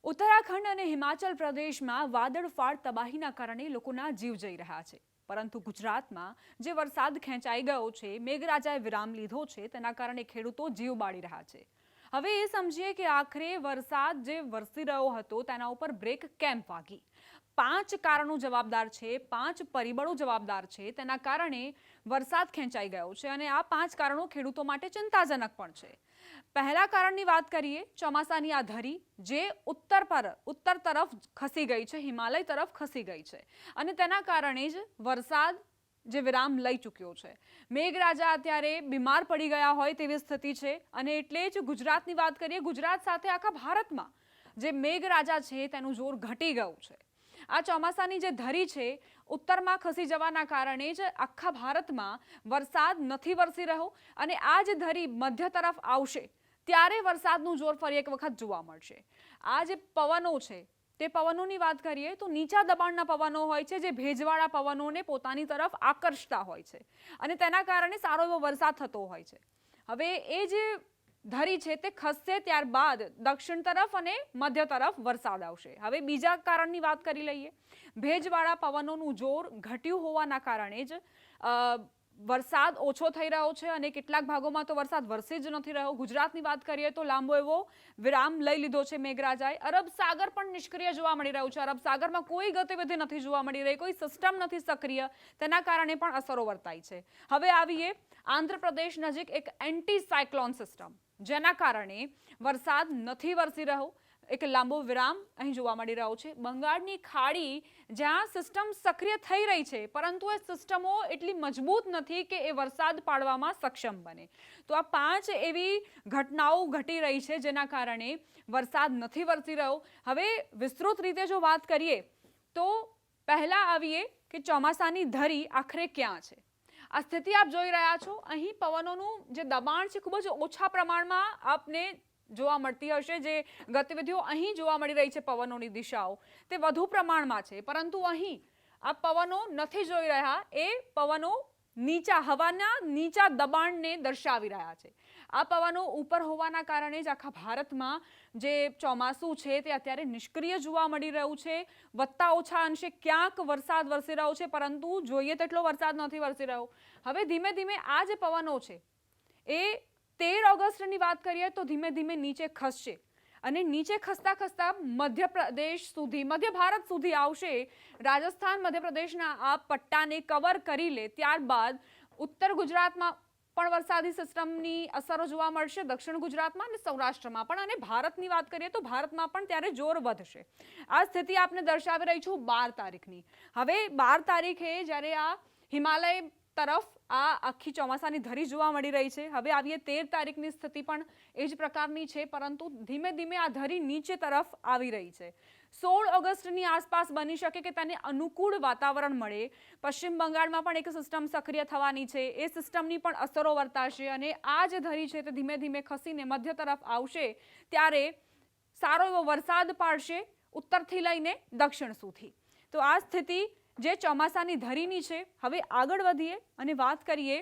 ઉત્તરાખંડ અને હિમાચલ પ્રદેશમાં વાદળફાળ તબાહીના કારણે લોકોના જીવ જઈ રહ્યા છે, પરંતુ ગુજરાતમાં જે વરસાદ ખેંચાઈ ગયો છે, મેઘરાજાએ વિરામ લીધો છે, તેના કારણે ખેડૂતો જીવ બાળી રહ્યા છે। હવે એ સમજીએ કે આખરે વરસાદ જે વરસી રહ્યો હતો તેના ઉપર બ્રેક કેમ વાગી। 5 કારણો જવાબદાર છે, 5 પરિબળો જવાબદાર છે, તેના કારણે વરસાદ ખેંચાઈ ગયો છે અને આ 5 કારણો ખેડૂતો માટે ચિંતાજનક પણ છે। પહેલા કારણની વાત કરીએ, ચોમાસાની આ ધરી જે ઉત્તર તરફ ખસી ગઈ છે, હિમાલય તરફ ખસી ગઈ છે અને તેના કારણે જ વરસાદ જે વિરામ લઈ ચૂક્યો છે। મેઘરાજા અત્યારે બીમાર પડી ગયા હોય તેવી સ્થિતિ છે અને એટલે જ ગુજરાતની વાત કરીએ, ગુજરાત સાથે આખા ભારતમાં જે મેઘરાજા છે તેનું જોર ઘટી ગયું છે। આ ચોમાસાની જે ધરી છે ઉત્તરમાં ખસી જવાના કારણે જ આખા ભારતમાં વરસાદ નથી વરસી રહ્યો અને આ જે ધરી મધ્ય તરફ આવશે ત્યારે વરસાદનું જોર ફરી એક વખત જોવા મળશે। આ જે પવનો છે તે પવનોની વાત કરીએ તો નીચા દબાણના પવનો હોય છે જે ભેજવાળા પવનોને પોતાની તરફ આકર્ષતા હોય છે અને તેના કારણે સારો એવો વરસાદ થતો હોય છે। હવે એ જે ધરી છે તે ખસશે ત્યારબાદ દક્ષિણ તરફ અને મધ્ય તરફ વરસાદ આવશે। હવે બીજા કારણની વાત કરી લઈએ, ભેજવાળા પવનોનું જોર ઘટ્યું હોવાના કારણે જ વરસાદ ઓછો થઈ રહ્યો છે અને કેટલાક ભાગોમાં તો વરસાદ વરસી જ નથી રહ્યો। ગુજરાતની વાત કરીએ તો લાંબો એવો વિરામ લઈ લીધો છે મેઘરાજાએ। અરબ સાગર પણ નિષ્ક્રિય જોવા મળી રહ્યું છે, અરબ સાગરમાં કોઈ ગતિવિધિ નથી જોવા મળી રહી, કોઈ સિસ્ટમ નથી સક્રિય, તેના કારણે પણ અસરો વર્તાય છે। હવે આવીએ આંધ્રપ્રદેશ નજીક એક એન્ટી સાયક્લોન સિસ્ટમ, જેના કારણે વરસાદ નથી વરસી રહ્યો, એક લાંબો વિરામ અહીં જોવા મળી રહ્યો છે। બંગાળની ખાડી જ્યાં સિસ્ટમ સક્રિય થઈ રહી છે, પરંતુ એ સિસ્ટમો એટલી મજબૂત નથી કે એ વરસાદ પાડવામાં સક્ષમ બને। તો આ 5 એવી ઘટનાઓ ઘટી રહી છે જેના કારણે વરસાદ નથી વરસી રહ્યો। હવે વિસ્તૃત રીતે જો વાત કરીએ તો પહેલા આવીએ કે ચોમાસાની ધરી આખરે ક્યાં છે। આ સ્થિતિ આપ જોઈ રહ્યા છો, અહીં પવનોનું જે દબાણ છે ખૂબ જ ઓછા પ્રમાણમાં આપને જોવા મળતી હશે। જે ગતિવિધિઓ અહીં જોવા મળી રહી છે પવનોની દિશાઓ તે વધુ પ્રમાણમાં છે, પરંતુ અહીં આ પવનો નથી જોઈ રહ્યા, એ પવનો હવાના નીચા દબાણને દર્શાવી રહ્યા છે। આ પવનો ઉપર હોવાના કારણે જ આખા ભારતમાં જે ચોમાસું છે તે અત્યારે નિષ્ક્રિય જોવા મળી રહ્યું છે। વત્તા ઓછા અંશે ક્યાંક વરસાદ વરસી રહ્યો છે, પરંતુ જોઈએ તેટલો વરસાદ નથી વરસી રહ્યો। હવે ધીમે ધીમે આ જે પવનો છે એ 13 ઓગસ્ટની વાત કરીએ તો ધીમે ધીમે નીચે ખસશે અને નીચે ખસતા ખસતા મધ્ય ભારત સુધી આવશે। રાજસ્થાન મધ્યપ્રદેશના આ પટ્ટાને કવર કરી લે ત્યારબાદ ઉત્તર ગુજરાતમાં પણ વરસાદી સિસ્ટમની અસરો જોવા મળશે, દક્ષિણ ગુજરાતમાં અને સૌરાષ્ટ્રમાં પણ, અને ભારતની વાત કરીએ તો ભારતમાં પણ ત્યારે જોર વધશે। આ સ્થિતિ આપને દર્શાવી રહી છું 12 તારીખની। હવે 12 તારીખે જ્યારે આ હિમાલય તરફ આ આખી ચોમાસાની ધરી જોવા મળી રહી છે, હવે આવીએ 13 તારીખની સ્થિતિ પણ એ જ પ્રકારની છે, પરંતુ ધીમે ધીમે આ ધરી નીચે તરફ આવી રહી છે। 16 ઓગસ્ટની આસપાસ બની શકે કે તેને અનુકૂળ વાતાવરણ મળે। પશ્ચિમ બંગાળમાં પણ એક સિસ્ટમ સક્રિય થવાની છે, એ સિસ્ટમની પણ અસરો વર્તાશે અને આ જે ધરી છે તે ધીમે ધીમે ખસીને મધ્ય તરફ આવશે ત્યારે સારો એવો વરસાદ પાડશે ઉત્તરથી લઈને દક્ષિણ સુધી। તો આ સ્થિતિ જે ચોમાસાની ધરીની છે। હવે આગળ વધીએ અને વાત કરીએ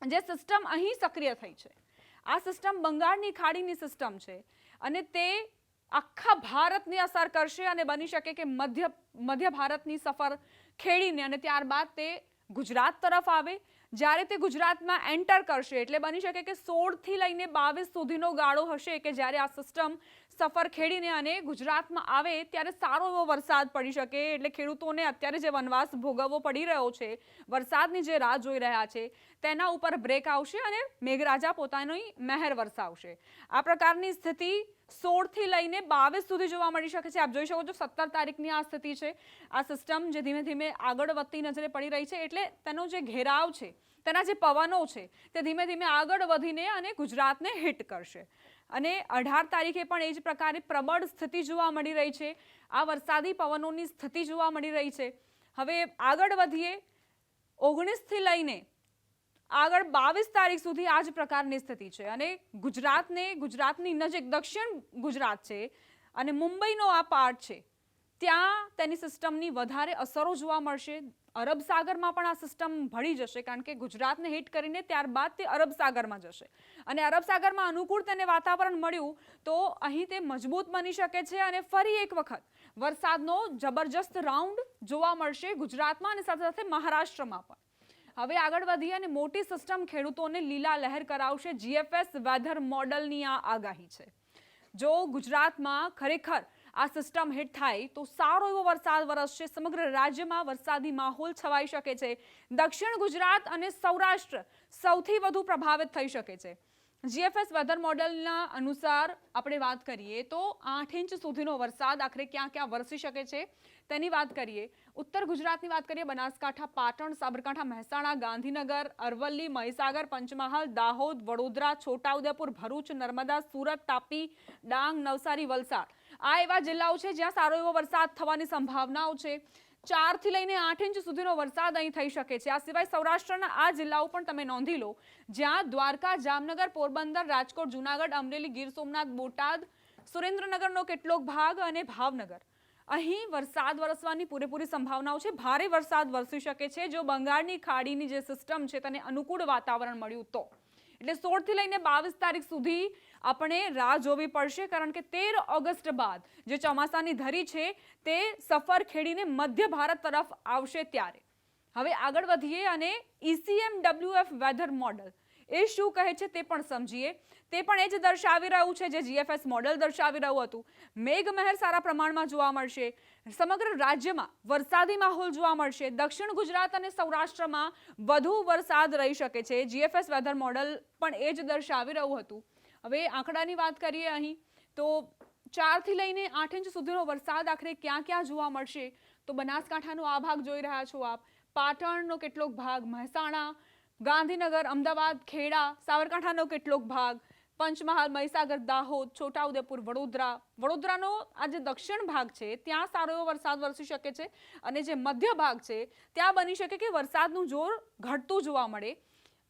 જે સિસ્ટમ અહીં સક્રિય થઈ છે, આ સિસ્ટમ બંગાળની ખાડીની સિસ્ટમ છે અને તે આખા ભારતને અસર કરશે અને બની શકે કે મધ્ય ભારતની સફર ખેડીને અને ત્યારબાદ તે ગુજરાત તરફ આવે। જ્યારે તે ગુજરાતમાં એન્ટર કરશે એટલે બની શકે કે 16 થી લઈને 22 સુધીનો ગાળો હશે કે જ્યારે આ સિસ્ટમ સફર ખેડીને અને ગુજરાતમાં આવે ત્યારે સારો એવો વરસાદ પડી શકે। એટલે ખેડૂતોને અત્યારે જે વનવાસ ભોગવવો પડી રહ્યો છે, વરસાદની જે રાહ જોઈ રહ્યા છે, તેના ઉપર બ્રેક આવશે અને મેઘરાજા પોતાની મહેર વરસાવશે। આ પ્રકારની સ્થિતિ 16 થી લઈને 22 સુધી જોવા મળી શકે છે। આપ જોઈ શકો છો 17 તારીખની આ સ્થિતિ છે। આ સિસ્ટમ જે ધીમે ધીમે આગળ વધતી નજરે પડી રહી છે, એટલે તેનો જે ઘેરાવ છે, તેના જે પવનો છે તે ધીમે ધીમે આગળ વધીને અને ગુજરાતને હિટ કરશે અને 18 તારીખે પણ એ જ પ્રકારે પ્રબળ સ્થિતિ જોવા મળી રહી છે। આ વરસાદી પવનોની સ્થિતિ જોવા મળી રહી છે। હવે આગળ વધીએ 19 થી લઈને આગળ 22 તારીખ સુધી આ જ પ્રકારની સ્થિતિ છે અને ગુજરાતની નજીક દક્ષિણ ગુજરાત છે અને મુંબઈનો આ પાર્ટ છે ત્યાં તેની સિસ્ટમની વધારે અસરો જોવા મળશે. અરબ સાગરમાં પણ આ સિસ્ટમ ભળી જશે, કારણ કે ગુજરાતને હિટ કરીને ત્યારબાદ તે અરબ સાગરમાં જશે અને અરબ સાગરમાં અનુકૂળ તેને વાતાવરણ મળ્યું તો અહીં તે મજબૂત બની શકે છે અને ફરી એક વખત વરસાદનો જબરજસ્ત રાઉન્ડ જોવા મળશે ગુજરાતમાં અને સાથે સાથે મહારાષ્ટ્રમાં પણ. હવે આગળ વધીએ અને મોટી સિસ્ટમ ખેડૂતોને લીલા લહેર કરાવશે. જીએફએસ વેધર મોડલની આ આગાહી છે. જો ગુજરાતમાં ખરેખર આ સિસ્ટમ હિટ થાય તો સારો એવો વરસાદ વરસશે. સમગ્ર રાજ્યમાં વરસાદી માહોલ છવાઈ શકે છે. દક્ષિણ ગુજરાત અને સૌરાષ્ટ્ર સૌથી વધુ પ્રભાવિત થઈ શકે છે. જીએફએસ વેધર મોડલના અનુસાર આપણે વાત કરીએ તો 8 ઇંચ સુધીનો વરસાદ આખરે ક્યાં ક્યાં વરસી શકે છે તેની વાત કરીએ. ઉત્તર ગુજરાતની વાત કરીએ, બનાસકાંઠા, પાટણ, સાબરકાંઠા, મહેસાણા, ગાંધીનગર, અરવલ્લી, મહીસાગર, પંચમહાલ, દાહોદ, વડોદરા, છોટાઉદેપુર, ભરૂચ, નર્મદા, સુરત, તાપી, ડાંગ, નવસારી, વલસાડ આ એવા જિલ્લાઓ છે જ્યાં સારો એવો વરસાદ થવાની સંભાવનાઓ છે. 4 થી લઈને 8 ઇંચ સુધીનો વરસાદ અહીં થઈ શકે છે. આ સિવાય સૌરાષ્ટ્રના આ જિલ્લાઓ પણ તમે નોંધી લો, જ્યાં દ્વારકા, જામનગર, પોરબંદર, રાજકોટ, જુનાગઢ, અમરેલી, ગીર સોમનાથ, બોટાદ, સુરેન્દ્રનગરનો કેટલોક ભાગ અને ભાવનગર અહીં વરસાદ વરસવાની પૂરેપૂરી સંભાવનાઓ છે. ભારે વરસાદ વરસી શકે છે જો બંગાળની ખાડીની જે સિસ્ટમ છે તેને અનુકૂળ વાતાવરણ મળ્યું તો. એટલે 16 થી લઈને 22 તારીખ સુધી આપણે રાહ જોવી પડશે, કારણ કે 13 ઓગસ્ટ બાદ જે ચોમાસાની ધરી છે તે સફર ખેડીને મધ્ય ભારત તરફ આવશે ત્યારે. હવે આગળ વધીએ અને ECMWF વેધર મોડલ એ શું કહે છે તે પણ સમજીએ. તે પણ એ જ દર્શાવી રહ્યું છે જે જીએફએસ મોડલ દર્શાવી રહ્યું હતું. મેઘમહેર સારા પ્રમાણમાં જોવા મળશે. સમગ્ર રાજ્યમાં વરસાદી માહોલ જોવા મળશે. દક્ષિણ ગુજરાત અને સૌરાષ્ટ્રમાં વધુ વરસાદ રહી શકે છે. જીએફએસ વેધર મોડલ પણ એ જ દર્શાવી રહ્યું હતું. હવે આંકડાની વાત કરીએ અહીં તો 4 થી લઈને 8 ઇંચ સુધીનો વરસાદ આખરે ક્યાં ક્યાં જોવા મળશે તો બનાસકાંઠાનો આ ભાગ જોઈ રહ્યા છો આપ, પાટણનો કેટલોક ભાગ, મહેસાણા, ગાંધીનગર, અમદાવાદ, ખેડા, સાબરકાંઠાનો કેટલોક ભાગ, પંચમહાલ, મહીસાગર, દાહોદ, છોટાઉદેપુર, વડોદરાનો આ જે દક્ષિણ ભાગ છે ત્યાં સારો એવો વરસાદ વરસી શકે છે અને જે મધ્ય ભાગ છે ત્યાં બની શકે કે વરસાદનું જોર ઘટતું જોવા મળે.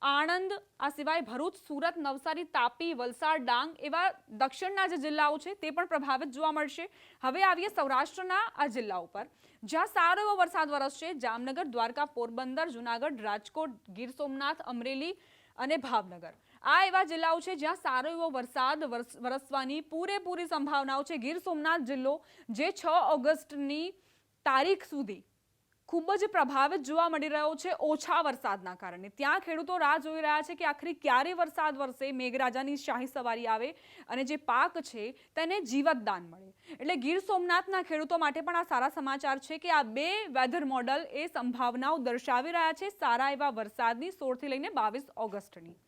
આણંદ, આ સિવાય ભરૂચ, સુરત, નવસારી, તાપી, વલસાડ, ડાંગ એવા દક્ષિણના જે જિલ્લાઓ છે તે પણ પ્રભાવિત જોવા મળશે. હવે આવીએ સૌરાષ્ટ્રના આ જિલ્લાઓ પર જ્યાં સારો એવો વરસાદ વરસશે. જામનગર, દ્વારકા, પોરબંદર, જુનાગઢ, રાજકોટ, ગીર સોમનાથ, અમરેલી અને ભાવનગર આ એવા જિલ્લાઓ છે જ્યાં સારો એવો વરસાદ વરસવાની પૂરેપૂરી સંભાવનાઓ છે. ગીર સોમનાથ જિલ્લો જે 6 ઓગસ્ટની તારીખ સુધી ખૂબ જ પ્રભાવિત જોવા મળી રહ્યો છે ઓછા વરસાદના કારણે. ત્યાં ખેડૂતો રાહ જોઈ રહ્યા છે કે આખરે ક્યારે વરસાદ વરસે, મેઘરાજાની શાહી સવારી આવે અને જે પાક છે તેને જીવતદાન મળે. એટલે ગીર સોમનાથના ખેડૂતો માટે પણ આ સારા સમાચાર છે કે આ બે વેધર મોડલ એ સંભાવનાઓ દર્શાવી રહ્યા છે સારા એવા વરસાદની 16 થી લઈને 22 ઓગસ્ટની.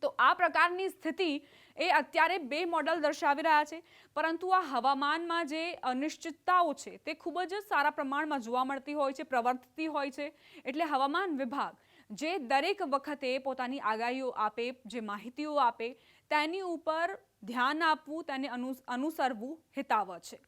તો આ પ્રકારની સ્થિતિ એ અત્યારે બે મોડલ દર્શાવી રહ્યા છે. પરંતુ આ હવામાનમાં જે અનિશ્ચિતતાઓ છે તે ખૂબ જ સારા પ્રમાણમાં જોવા મળતી હોય છે, પ્રવર્તતી હોય છે. એટલે હવામાન વિભાગ જે દરેક વખતે પોતાની આગાહીઓ આપે, જે માહિતીઓ આપે તેની ઉપર ધ્યાન આપવું, તેને અનુસરવું હિતાવહ છે.